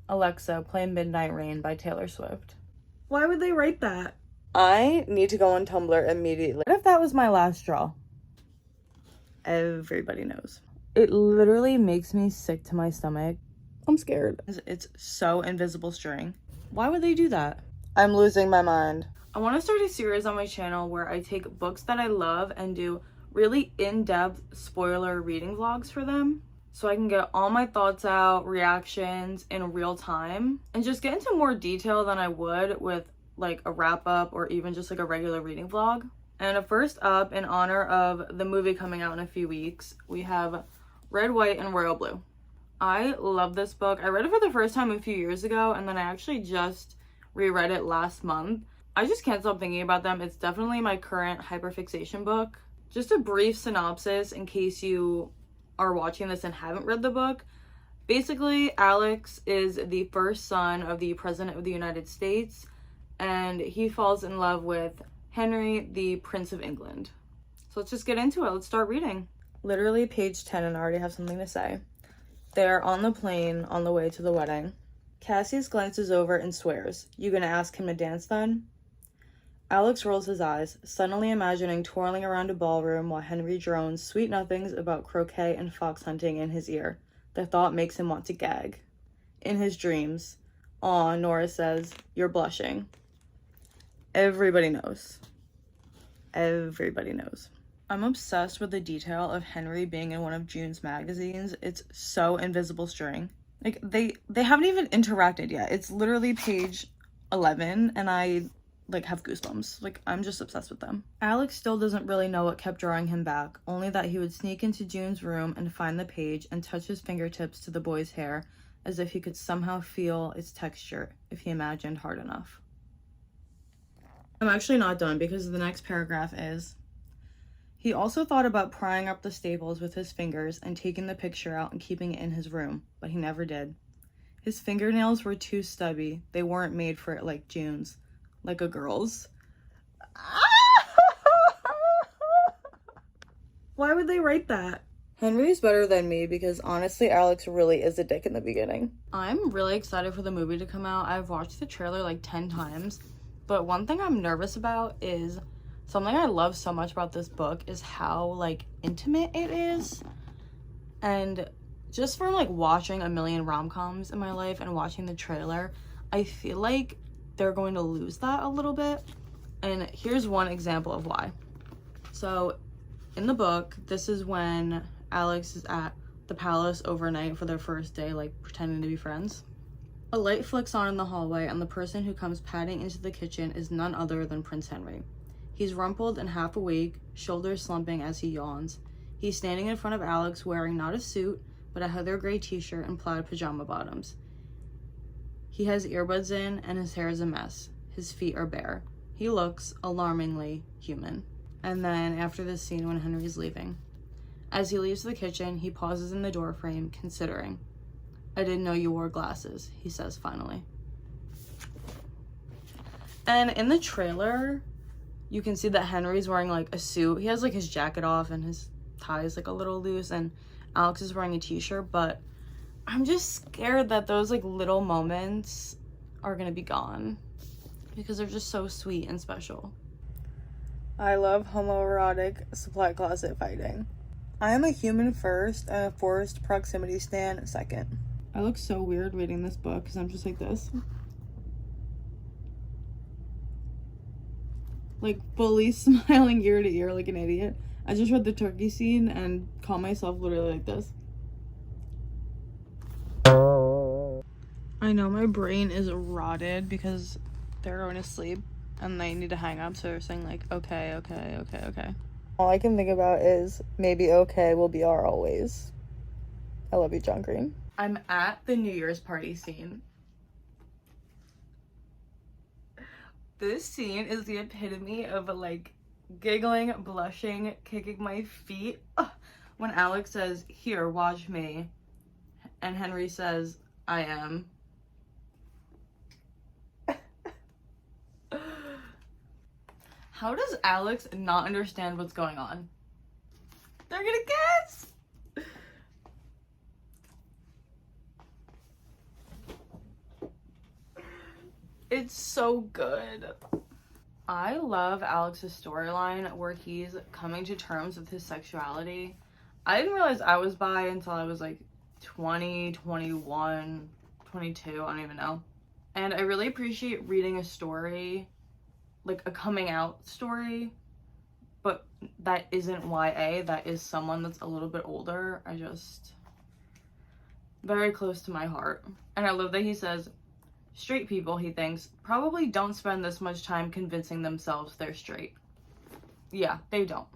Alexa, play Midnight Rain by Taylor Swift. Why would they write that? I need to go on Tumblr immediately. What if that was my last straw? Everybody knows. It literally makes me sick to my stomach. I'm scared. It's so invisible string. Why would they do that? I'm losing my mind. I want to start a series on my channel where I take books that I love and do really in-depth spoiler reading vlogs for them, so I can get all my thoughts out, reactions in real time, and just get into more detail than I would with like a wrap-up or even just like a regular reading vlog. And first up, in honor of the movie coming out in a few weeks, we have Red, White, and Royal Blue. I love this book. I read it for the first time a few years ago, and then I actually just reread it last month. I just can't stop thinking about them. It's definitely my current hyperfixation book. Just a brief synopsis in case you are watching this and haven't read the book. Basically, Alex is the first son of the President of the United States, and he falls in love with Henry, the Prince of England. So let's just get into it. Let's start reading. Literally page 10, and I already have something to say. They're on the plane on the way to the wedding. Cassius glances over and swears, "You gonna ask him to dance then?" Alex rolls his eyes, suddenly imagining twirling around a ballroom while Henry drones sweet nothings about croquet and fox hunting in his ear. The thought makes him want to gag. In his dreams, "Aw," Nora says, "you're blushing." Everybody knows. Everybody knows. I'm obsessed with the detail of Henry being in one of June's magazines. It's so invisible string. Like, they haven't even interacted yet. It's literally page 11, and I like have goosebumps. Like, I'm just obsessed with them. Alex still doesn't really know what kept drawing him back, only that he would sneak into June's room and find the page and touch his fingertips to the boy's hair as if he could somehow feel its texture if he imagined hard enough. I'm actually not done, because the next paragraph is, he also thought about prying up the staples with his fingers and taking the picture out and keeping it in his room, but he never did. His fingernails were too stubby. They weren't made for it like June's. Like a girl's. Why would they write that? Henry's better than me, because honestly, Alex really is a dick in the beginning. I'm really excited for the movie to come out. I've watched the trailer like 10 times, but one thing I'm nervous about is something I love so much about this book is how like intimate it is. And just from like watching a million rom-coms in my life and watching the trailer, I feel like they're going to lose that a little bit. And here's one example of why. So in the book, this is when Alex is at the palace overnight for their first day, like pretending to be friends. A light flicks on in the hallway, and the person who comes padding into the kitchen is none other than Prince Henry. He's rumpled and half awake, shoulders slumping as he yawns. He's standing in front of Alex wearing not a suit, but a heather gray t-shirt and plaid pajama bottoms. He has earbuds in, and his hair is a mess. His feet are bare. He looks alarmingly human. And then after this scene, when Henry's leaving, as he leaves the kitchen, he pauses in the doorframe, considering. "I didn't know you wore glasses," he says finally. And in the trailer, you can see that Henry's wearing like a suit. He has like his jacket off and his tie is like a little loose, and Alex is wearing a t-shirt, but I'm just scared that those like little moments are gonna be gone because they're just so sweet and special. I love homoerotic supply closet fighting. I am a human first and a forced proximity stan second. I look so weird reading this book because I'm just like this. Like fully smiling ear to ear like an idiot. I just read the turkey scene and caught myself literally like this. I know my brain is rotted because they're going to sleep and they need to hang up, so they're saying like, okay. All I can think about is maybe okay will be our always. I love you, John Green. I'm at the New Year's party scene. This scene is the epitome of like giggling, blushing, kicking my feet. Ugh. When Alex says, "Here, watch me," and Henry says, "I am." How does Alex not understand what's going on? They're gonna guess! It's so good. I love Alex's storyline where he's coming to terms with his sexuality. I didn't realize I was bi until I was like 20, 21, 22, I don't even know. And I really appreciate reading a story, like a coming out story, but that isn't YA, that is someone that's a little bit older. Very close to my heart. And I love that he says, straight people, he thinks, probably don't spend this much time convincing themselves they're straight. Yeah, they don't.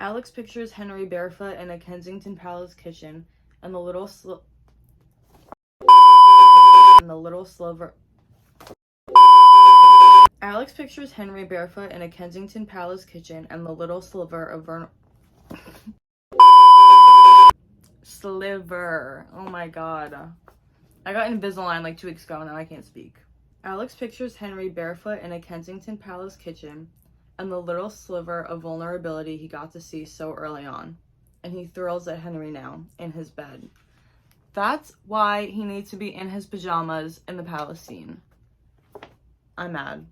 Alex pictures Henry barefoot in a Kensington Palace kitchen, and the little sliver. Alex pictures Henry barefoot in a Kensington Palace kitchen, and the little sliver of Sliver. Oh my god. I got Invisalign like 2 weeks ago, now I can't speak. Alex pictures Henry barefoot in a Kensington Palace kitchen, and the little sliver of vulnerability he got to see so early on. And he thrills at Henry now, in his bed. That's why he needs to be in his pajamas in the palace scene. I'm mad.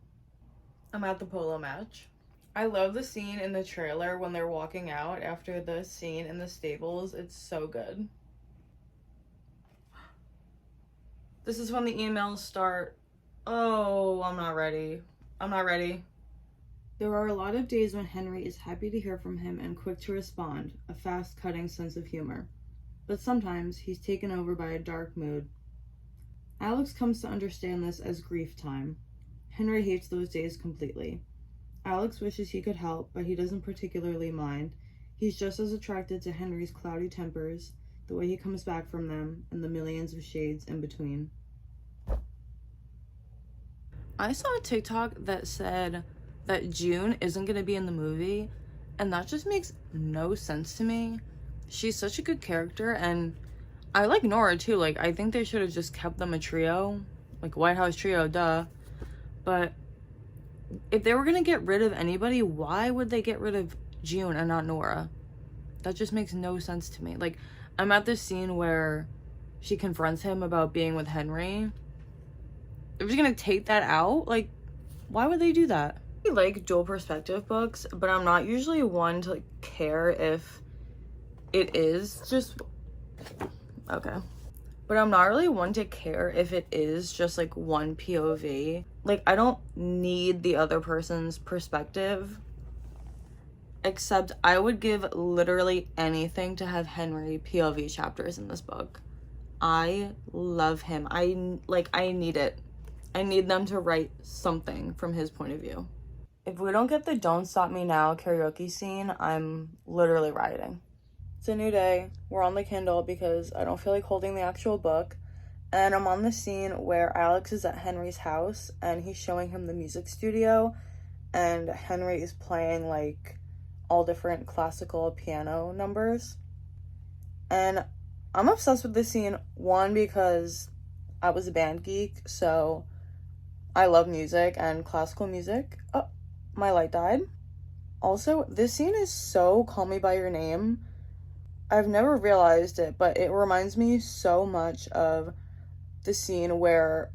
I'm at the polo match. I love the scene in the trailer when they're walking out after the scene in the stables. It's so good. This is when the emails start. Oh, I'm not ready. I'm not ready. There are a lot of days when Henry is happy to hear from him and quick to respond, a fast, cutting sense of humor. But sometimes he's taken over by a dark mood. Alex comes to understand this as grief time. Henry hates those days completely. Alex wishes he could help, but he doesn't particularly mind. He's just as attracted to Henry's cloudy tempers, the way he comes back from them, and the millions of shades in between. I saw a TikTok that said that June isn't going to be in the movie, and that just makes no sense to me. She's such a good character, and I like Nora too. Like, I think they should have just kept them a trio, like White House trio, duh. But if they were going to get rid of anybody, why would they get rid of June and not Nora? That just makes no sense to me. Like, I'm at this scene where she confronts him about being with Henry. They're just going to take that out? Like, why would they do that? I like dual perspective books, but I'm not usually one to like care if it is just... Okay. But I'm not really one to care if it is just like one POV. Like, I don't need the other person's perspective. Except I would give literally anything to have Henry POV chapters in this book. I love him. I need it. I need them to write something from his point of view. If we don't get the Don't Stop Me Now karaoke scene, I'm literally rioting. It's a new day. We're on the Kindle because I don't feel like holding the actual book. And I'm on the scene where Alex is at Henry's house and he's showing him the music studio. And Henry is playing like all different classical piano numbers. And I'm obsessed with this scene, one, because I was a band geek, so I love music and classical music. Oh, my light died. Also, this scene is so Call Me By Your Name. I've never realized it, but it reminds me so much of the scene where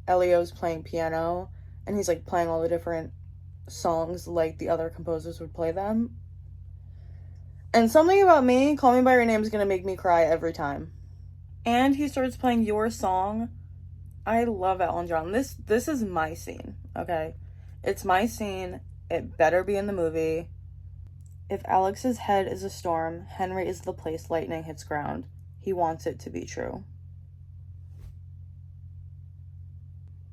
Elio's playing piano and he's like playing all the different songs like the other composers would play them. And something about me, Call Me By Your Name, is gonna make me cry every time. And he starts playing Your Song. I love Elton John. This is my scene, okay? It's my scene. It better be in the movie. If Alex's head is a storm, Henry is the place lightning hits ground. He wants it to be true.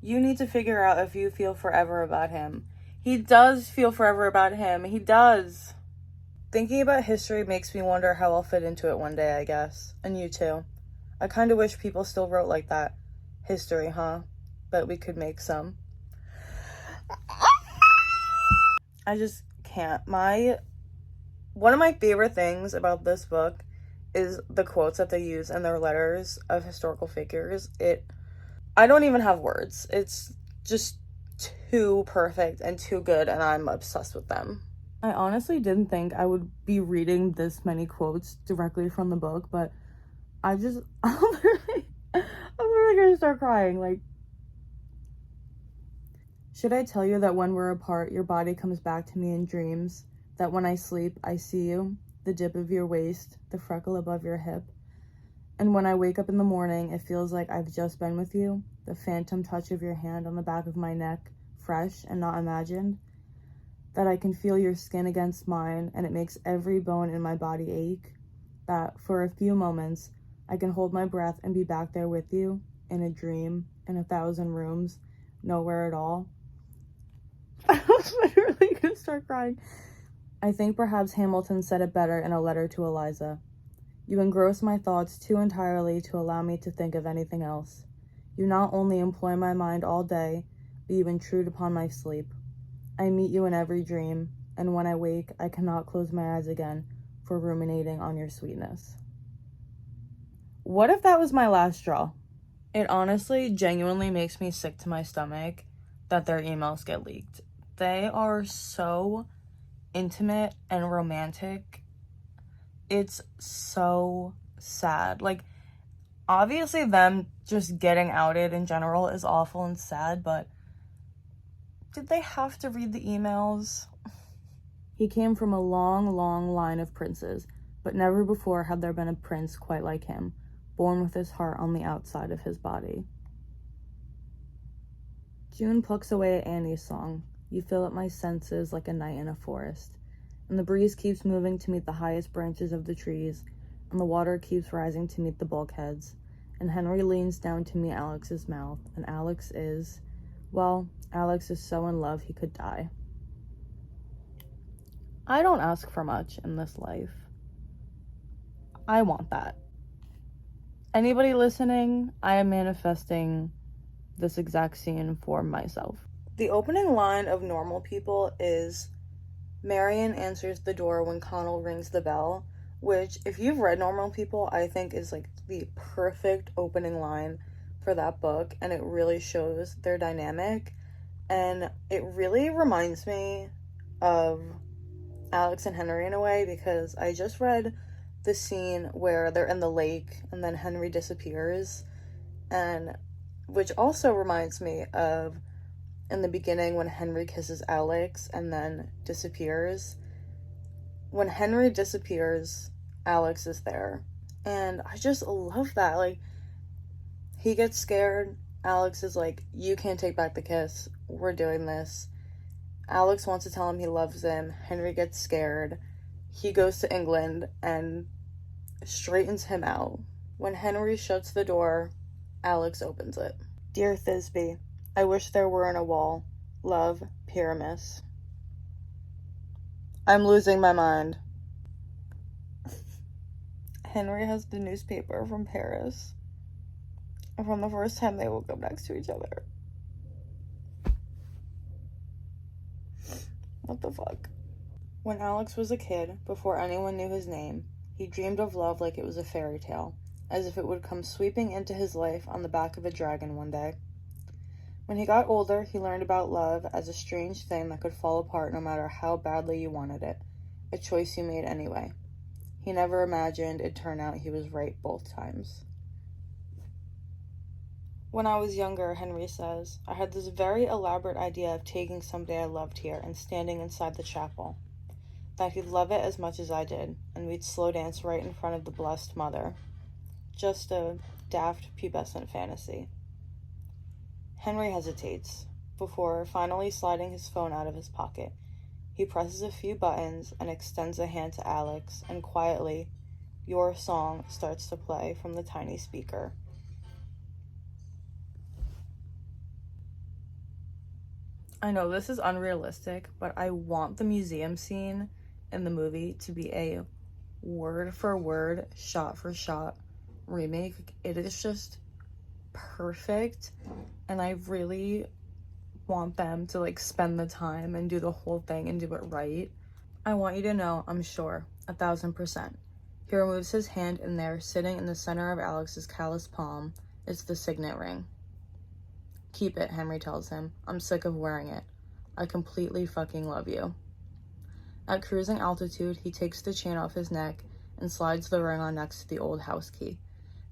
You need to figure out if you feel forever about him. He does feel forever about him. He does. Thinking about history makes me wonder how I'll fit into it one day, I guess. And you too. I kind of wish people still wrote like that. History, huh? But we could make some. I just can't. One of my favorite things about this book is the quotes that they use in their letters of historical figures. I don't even have words. It's just too perfect and too good, and I'm obsessed with them. I honestly didn't think I would be reading this many quotes directly from the book, but I'm literally, I'm literally gonna start crying. Like, Should I tell you that when we're apart, your body comes back to me in dreams? That when I sleep, I see you, the dip of your waist, the freckle above your hip. And when I wake up in the morning, it feels like I've just been with you, the phantom touch of your hand on the back of my neck, fresh and not imagined. That I can feel your skin against mine, and it makes every bone in my body ache. That for a few moments, I can hold my breath and be back there with you, in a dream, in 1,000 rooms, nowhere at all. I was literally gonna start crying. I think perhaps Hamilton said it better in a letter to Eliza. You engross my thoughts too entirely to allow me to think of anything else. You not only employ my mind all day, but you intrude upon my sleep. I meet you in every dream, and when I wake, I cannot close my eyes again for ruminating on your sweetness. What if that was my last straw? It honestly, genuinely makes me sick to my stomach that their emails get leaked. They are so intimate and romantic. It's so sad. Like, obviously them just getting outed in general is awful and sad, but did they have to read the emails? He came from a long, long line of princes, but never before had there been a prince quite like him, born with his heart on the outside of his body. June plucks away at Annie's song. You fill up my senses like a night in a forest. And the breeze keeps moving to meet the highest branches of the trees, and the water keeps rising to meet the bulkheads. And Henry leans down to meet Alex's mouth, and Alex is so in love he could die. I don't ask for much in this life. I want that. Anybody listening, I am manifesting this exact scene for myself. The opening line of Normal People is, Marion answers the door when Connell rings the bell, which, if you've read Normal People, I think is like the perfect opening line for that book, and it really shows their dynamic, and it really reminds me of Alex and Henry in a way, because I just read the scene where they're in the lake and then Henry disappears, and which also reminds me of in the beginning when Henry kisses Alex and then disappears. When Henry disappears, Alex is there, and I just love that. Like, he gets scared, Alex is like, you can't take back the kiss, we're doing this. Alex wants to tell him he loves him. Henry gets scared. He goes to England and straightens him out. When Henry shuts the door, Alex opens it. Dear Thisbe, I wish there weren't a wall. Love, Pyramus. I'm losing my mind. Henry has the newspaper from Paris from the first time they woke up next to each other. What the fuck? When Alex was a kid, before anyone knew his name, he dreamed of love like it was a fairy tale, as if it would come sweeping into his life on the back of a dragon one day. When he got older, he learned about love as a strange thing that could fall apart no matter how badly you wanted it, a choice you made anyway. He never imagined it'd turn out he was right both times. When I was younger, Henry says, I had this very elaborate idea of taking somebody I loved here and standing inside the chapel. That he'd love it as much as I did, and we'd slow dance right in front of the Blessed Mother. Just a daft, pubescent fantasy. Henry hesitates, before finally sliding his phone out of his pocket. He presses a few buttons and extends a hand to Alex, and quietly, Your Song starts to play from the tiny speaker. I know this is unrealistic, but I want the museum scene in the movie to be a word-for-word, shot-for-shot remake. It is just perfect, and I really want them to like spend the time and do the whole thing and do it right. I want you to know, I'm sure, 1,000%. He removes his hand, and there, sitting in the center of Alex's calloused palm, is the signet ring. Keep it, Henry tells him. I'm sick of wearing it. I completely fucking love you. At cruising altitude, he takes the chain off his neck and slides the ring on next to the old house key.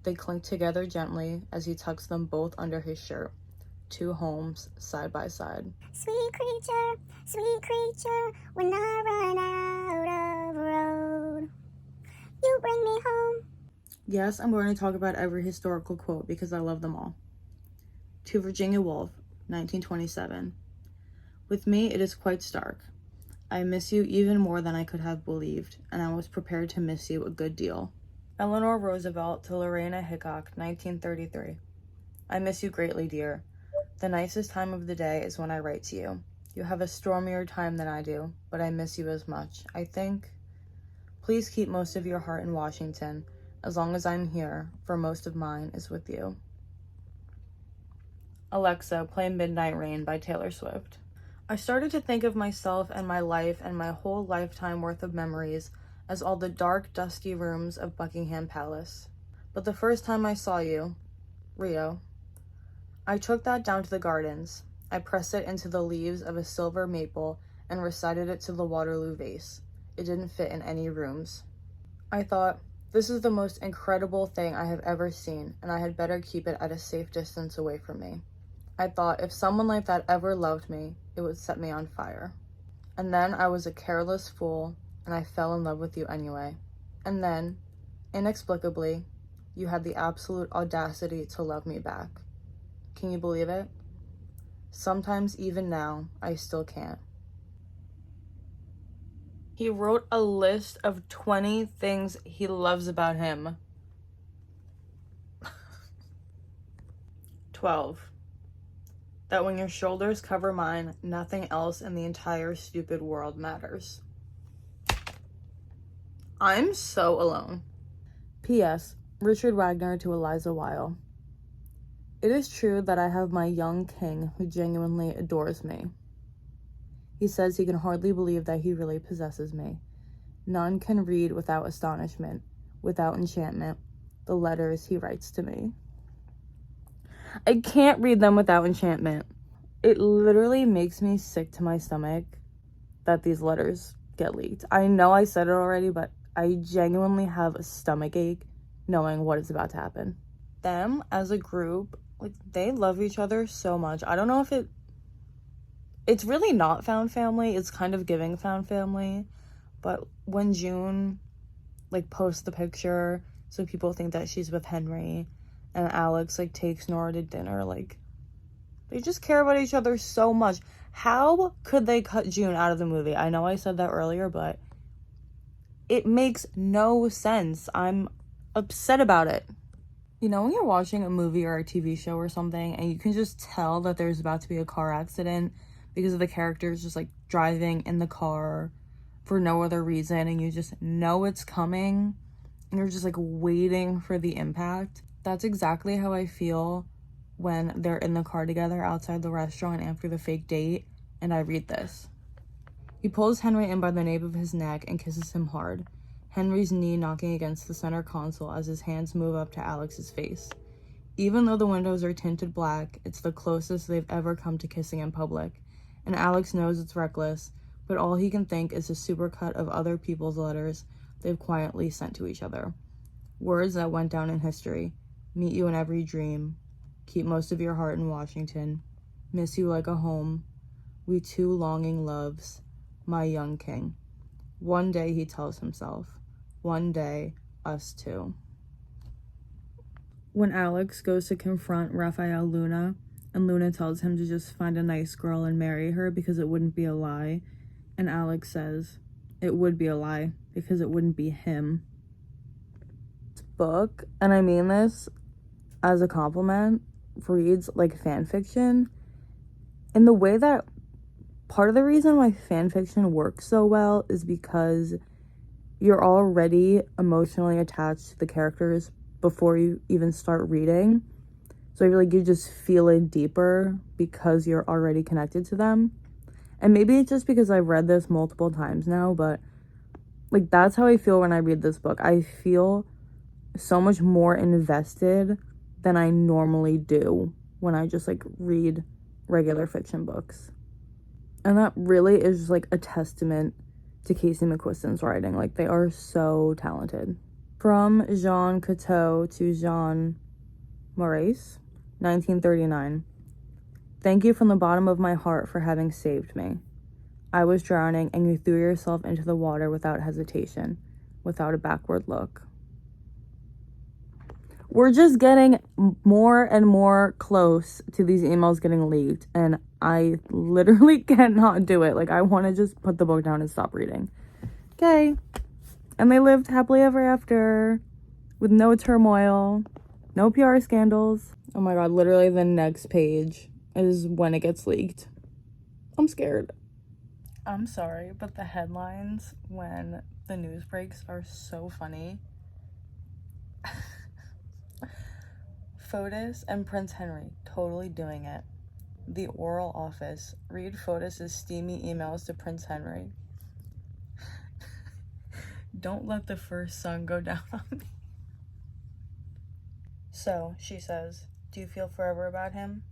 They clink together gently as he tucks them both under his shirt. two homes side by side. Sweet creature, when I run out of road, you bring me home. Yes, I'm going to talk about every historical quote because I love them all. To Virginia Woolf, 1927. With me, it is quite stark. I miss you even more than I could have believed, and I was prepared to miss you a good deal. Eleanor Roosevelt to Lorena Hickok, 1933. I miss you greatly, dear. The nicest time of the day is when I write to you. You have a stormier time than I do, but I miss you as much. I think. Please keep most of your heart in Washington, as long as I'm here, for most of mine is with you. Alexa, play Midnight Rain by Taylor Swift. I started to think of myself and my life and my whole lifetime worth of memories as all the dark, dusty rooms of Buckingham Palace. But the first time I saw you, Rio, I took that down to the gardens. I pressed it into the leaves of a silver maple and recited it to the Waterloo vase. It didn't fit in any rooms. I thought, this is the most incredible thing I have ever seen, and I had better keep it at a safe distance away from me. I thought, if someone like that ever loved me, it would set me on fire. And then I was a careless fool, and I fell in love with you anyway. And then, inexplicably, you had the absolute audacity to love me back. Can you believe it? Sometimes, even now, I still can't. He wrote a list of 20 things he loves about him. 12. That when your shoulders cover mine, nothing else in the entire stupid world matters. I'm so alone. P.S. Richard Wagner to Eliza Weil. It is true that I have my young king who genuinely adores me. He says he can hardly believe that he really possesses me. None can read without astonishment, without enchantment, the letters he writes to me. I can't read them without enchantment. It literally makes me sick to my stomach that these letters get leaked. I know I said it already, but I genuinely have a stomach ache knowing what is about to happen. Them as a group, like, they love each other so much. I don't know if it's really not found family. It's kind of giving found family. But when June, like, posts the picture so people think that she's with Henry, and Alex, like, takes Nora to dinner, like, they just care about each other so much. How could they cut June out of the movie? I know I said that earlier, but it makes no sense. I'm upset about it. You know, when you're watching a movie or a TV show or something, and you can just tell that there's about to be a car accident because of the characters just, like, driving in the car for no other reason, and you just know it's coming, and you're just, like, waiting for the impact. That's exactly how I feel when they're in the car together outside the restaurant after the fake date, and I read this. He pulls Henry in by the nape of his neck and kisses him hard, Henry's knee knocking against the center console as his hands move up to Alex's face. Even though the windows are tinted black, it's the closest they've ever come to kissing in public, and Alex knows it's reckless, but all he can think is a supercut of other people's letters they've quietly sent to each other. Words that went down in history. Meet you in every dream. Keep most of your heart in Washington. Miss you like a home. We two longing loves. My young king. One day, he tells himself. One day, us too. When Alex goes to confront Raphael Luna, and Luna tells him to just find a nice girl and marry her because it wouldn't be a lie, and Alex says, it would be a lie because it wouldn't be him. This book, and I mean this as a compliment, reads like fan fiction in the way that part of the reason why fan fiction works so well is because you're already emotionally attached to the characters before you even start reading. So I feel like you just feel it deeper because you're already connected to them. And maybe it's just because I've read this multiple times now, but like that's how I feel when I read this book. I feel so much more invested than I normally do when I just like read regular fiction books. And that really is just like a testament to Casey McQuiston's writing. Like, they are so talented. From Jean Cocteau to Jean Maurice, 1939. Thank you from the bottom of my heart for having saved me. I was drowning and you threw yourself into the water without hesitation, without a backward look. We're just getting more and more close to these emails getting leaked, and I literally cannot do it. Like, I want to just put the book down and stop reading. Okay. And they lived happily ever after with no turmoil, no PR scandals. Oh my god, literally the next page is when it gets leaked. I'm scared. I'm sorry, but the headlines when the news breaks are so funny. Fotis and Prince Henry totally doing it. The Oral Office. Read Fotis' steamy emails to Prince Henry. Don't let the first sun go down on me. So, she says, do you feel forever about him?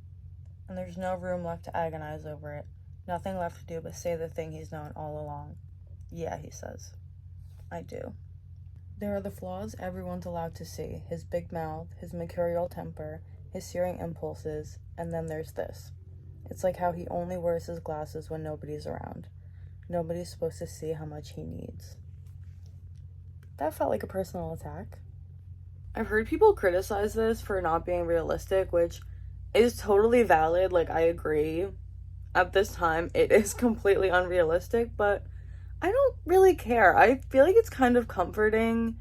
And there's no room left to agonize over it. Nothing left to do but say the thing he's known all along. Yeah, he says. I do. There are the flaws everyone's allowed to see. His big mouth, his mercurial temper, his searing impulses, and then there's this. It's like how he only wears his glasses when nobody's around. Nobody's supposed to see how much he needs. That felt like a personal attack. I've heard people criticize this for not being realistic, which is totally valid. Like, I agree. At this time, it is completely unrealistic, but I don't really care. I feel like it's kind of comforting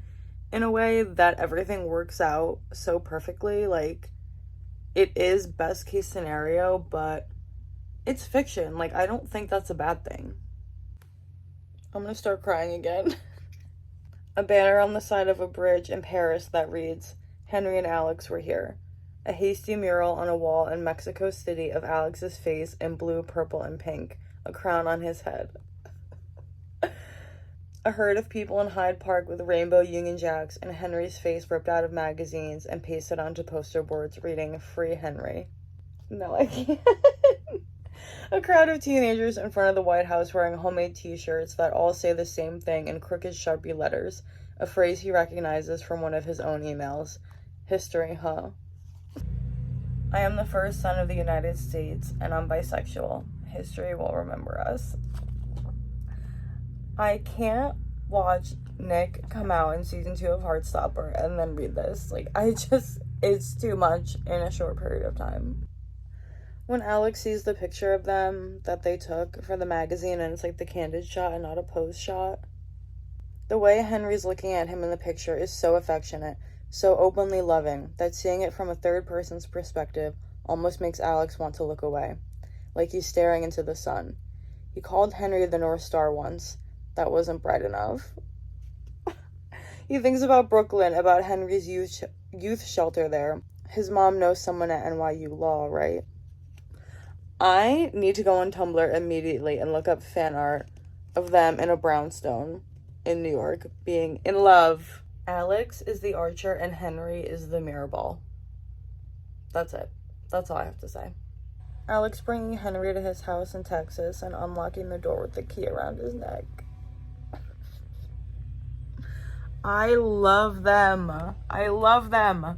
in a way that everything works out so perfectly. Like, it is best case scenario, but it's fiction. Like, I don't think that's a bad thing. I'm gonna start crying again. A banner on the side of a bridge in Paris that reads, Henry and Alex were here. A hasty mural on a wall in Mexico City of Alex's face in blue, purple, and pink. A crown on his head. A herd of people in Hyde Park with rainbow Union Jacks and Henry's face ripped out of magazines and pasted onto poster boards reading, Free Henry. No, I can't. A crowd of teenagers in front of the White House wearing homemade t-shirts that all say the same thing in crooked Sharpie letters, a phrase he recognizes from one of his own emails. History, huh? I am the first son of the United States, and I'm bisexual. History will remember us. I can't watch Nick come out in season 2 of Heartstopper and then read this. Like, it's too much in a short period of time. When Alex sees the picture of them that they took for the magazine, and it's like the candid shot and not a pose shot, the way Henry's looking at him in the picture is so affectionate, so openly loving, that seeing it from a third person's perspective almost makes Alex want to look away, like he's staring into the sun. He called Henry the North Star once. That wasn't bright enough. He thinks about Brooklyn, about Henry's youth shelter there. His mom knows someone at NYU Law, right? I need to go on Tumblr immediately and look up fan art of them in a brownstone in New York being in love. Alex is the archer and Henry is the mirror ball. That's it. That's all I have to say. Alex bringing Henry to his house in Texas and unlocking the door with the key around his neck. I love them. I love them.